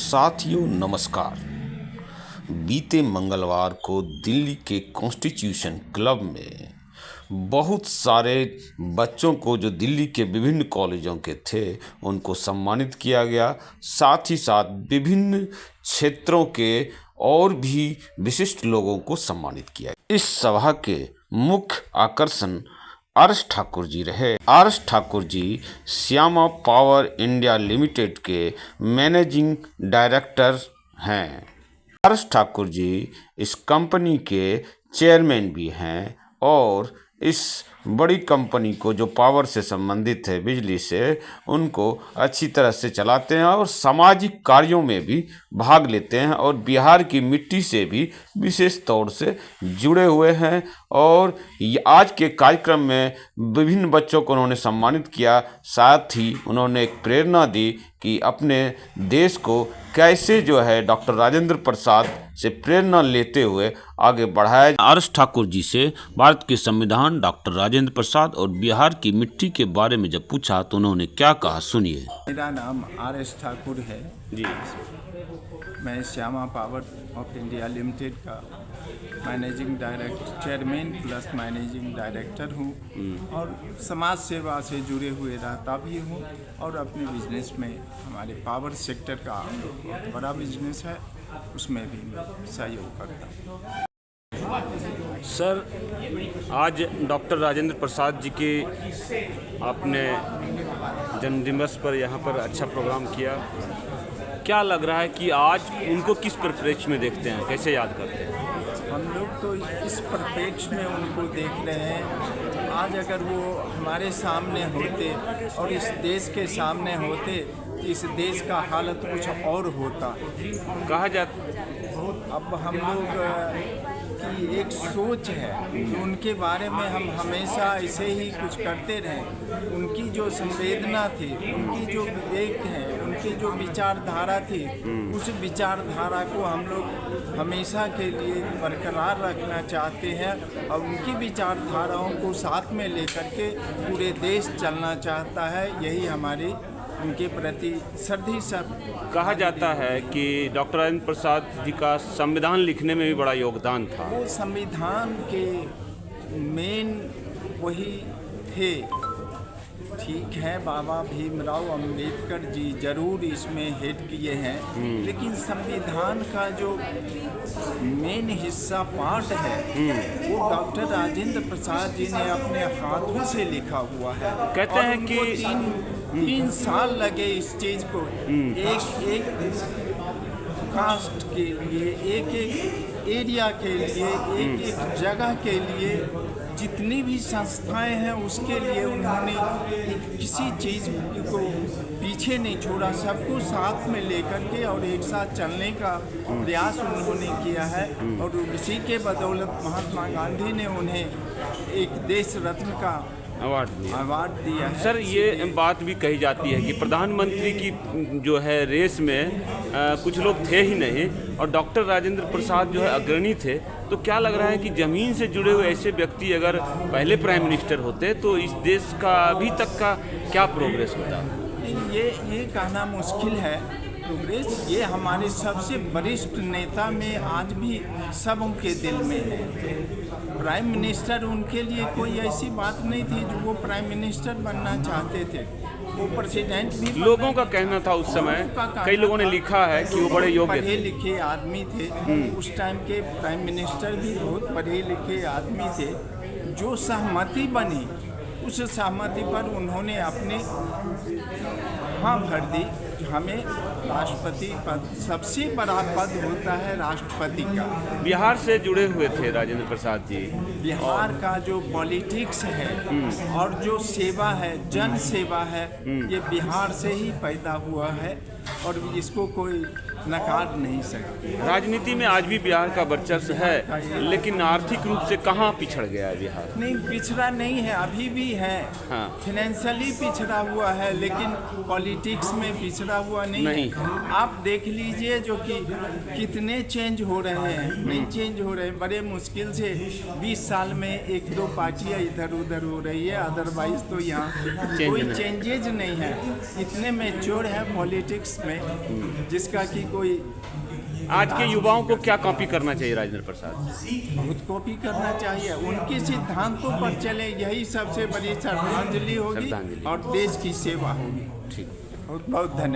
साथियों नमस्कार। बीते मंगलवार को दिल्ली के कॉन्स्टिट्यूशन क्लब में बहुत सारे बच्चों को जो दिल्ली के विभिन्न कॉलेजों के थे उनको सम्मानित किया गया। साथ ही साथ विभिन्न क्षेत्रों के और भी विशिष्ट लोगों को सम्मानित किया। इस सभा के मुख्य आकर्षण आरएस ठाकुर जी रहे। RS Thakur ji Shyama power India limited के मैनेजिंग डायरेक्टर हैं। आरएस ठाकुर जी इस कंपनी के चेयरमैन भी हैं और इस बड़ी कंपनी को जो पावर से संबंधित है, बिजली से, उनको अच्छी तरह से चलाते हैं और सामाजिक कार्यों में भी भाग लेते हैं और बिहार की मिट्टी से भी विशेष तौर से जुड़े हुए हैं। और आज के कार्यक्रम में विभिन्न बच्चों को उन्होंने सम्मानित किया। साथ ही उन्होंने एक प्रेरणा दी कि अपने देश को कैसे जो है डॉक्टर राजेंद्र प्रसाद से प्रेरणा लेते हुए आगे बढ़ाया। आरएस ठाकुर जी से भारत के संविधान, डॉक्टर राजेंद्र प्रसाद और बिहार की मिट्टी के बारे में जब पूछा तो उन्होंने क्या कहा, सुनिए। मेरा नाम आरएस ठाकुर है जी। मैं Shyama power of India limited का managing director, chairman plus managing director हूँ और समाज सेवा से जुड़े हुए रहता भी हूँ और अपने बिजनेस में हमारे पावर सेक्टर का बहुत बड़ा बिजनेस है, उसमें भी मैं सहयोग करता हूँ। सर, आज डॉक्टर राजेंद्र प्रसाद जी के आपने जन्मदिवस पर यहाँ पर अच्छा प्रोग्राम किया। क्या लग रहा है कि आज उनको किस परिप्रेक्ष्य में देखते हैं, कैसे याद करते हैं? हम लोग तो इस परिप्रेक्ष्य में उनको देख रहे हैं। आज अगर वो हमारे सामने होते और इस देश के सामने होते तो इस देश का हालत कुछ और होता। कहा जाता अब हम लोग की एक सोच है कि उनके बारे में हम हमेशा ऐसे ही कुछ करते रहें। उनकी जो संवेदना थी, उनकी जो विवेक है, उनकी जो विचारधारा थी, उस विचारधारा को हम लोग हमेशा के लिए बरकरार रखना चाहते हैं और उनकी विचारधाराओं को साथ में लेकर के पूरे देश चलना चाहता है। यही हमारी उनके प्रति श्रद्धा सब। कहा जाता है कि डॉक्टर राजेंद्र प्रसाद जी का संविधान लिखने में भी बड़ा योगदान था। वो संविधान के मेन वही थे। ठीक है, बाबा भीमराव अंबेडकर जी जरूर इसमें हेड किए हैं, लेकिन संविधान का जो मेन हिस्सा पार्ट है वो डॉक्टर राजेंद्र प्रसाद जी ने अपने हाथों से लिखा हुआ है। कहते हैं कि 3 साल लगे इस चीज़ को, एक कास्ट के लिए, एक एरिया के लिए, एक जगह के लिए, जितनी भी संस्थाएं हैं उसके लिए उन्होंने किसी चीज़ को पीछे नहीं छोड़ा। सबको साथ में लेकर के और एक साथ चलने का प्रयास उन्होंने किया है और उसी के बदौलत महात्मा गांधी ने उन्हें एक देश रत्न का अवार्ड दिया है। सर, ये बात भी कही जाती है कि प्रधानमंत्री की जो है रेस में कुछ लोग थे ही नहीं और डॉक्टर राजेंद्र प्रसाद जो है अग्रणी थे। तो क्या लग रहा है कि ज़मीन से जुड़े हुए ऐसे व्यक्ति अगर पहले प्राइम मिनिस्टर होते तो इस देश का अभी तक का क्या प्रोग्रेस होता? ये कहना मुश्किल है। प्रोग्रेस ये हमारे सबसे वरिष्ठ नेता में आज भी सब उनके दिल में है। प्राइम मिनिस्टर उनके लिए कोई ऐसी बात नहीं थी जो वो प्राइम मिनिस्टर बनना चाहते थे। वो प्रेसिडेंट भी, लोगों का कहना था उस समय, कई लोगों ने लिखा है कि वो बड़े योग्य पढ़े लिखे आदमी थे। उस टाइम के प्राइम मिनिस्टर भी बहुत पढ़े लिखे आदमी थे। जो सहमति बनी उस सहमति पर उन्होंने अपने हाँ भर दी। हमें राष्ट्रपति पद, सबसे बड़ा पद होता है राष्ट्रपति का। बिहार से जुड़े हुए थे राजेंद्र प्रसाद जी। बिहार का जो पॉलिटिक्स है और जो सेवा है, जन सेवा है, ये बिहार से ही पैदा हुआ है और इसको कोई नकार नहीं सकते। राजनीति में आज भी बिहार का वर्चस्व है, लेकिन आर्थिक रूप से कहाँ पिछड़ गया है बिहार? नहीं, पिछड़ा नहीं है, अभी भी है। हाँ। फाइनेंशियली पिछड़ा हुआ है, लेकिन पॉलिटिक्स में पिछड़ा हुआ नहीं। आप देख लीजिए जो कि कितने चेंज हो रहे हैं, नहीं चेंज हो रहे हैं। बड़े मुश्किल से 20 साल में 1-2 पार्टियाँ इधर उधर हो रही है, अदरवाइज तो यहाँ कोई चेंजेज नहीं है। इतने मैच्योर है पॉलिटिक्स में जिसका कि कोई आज के युवाओं को क्या कॉपी करना चाहिए राजेंद्र प्रसाद? बहुत कॉपी करना चाहिए, उनके सिद्धांतों पर चले, यही सबसे बड़ी श्रद्धांजलि होगी श्रद्धांजलि। और देश की सेवा होगी। ठीक। बहुत बहुत धन्यवाद।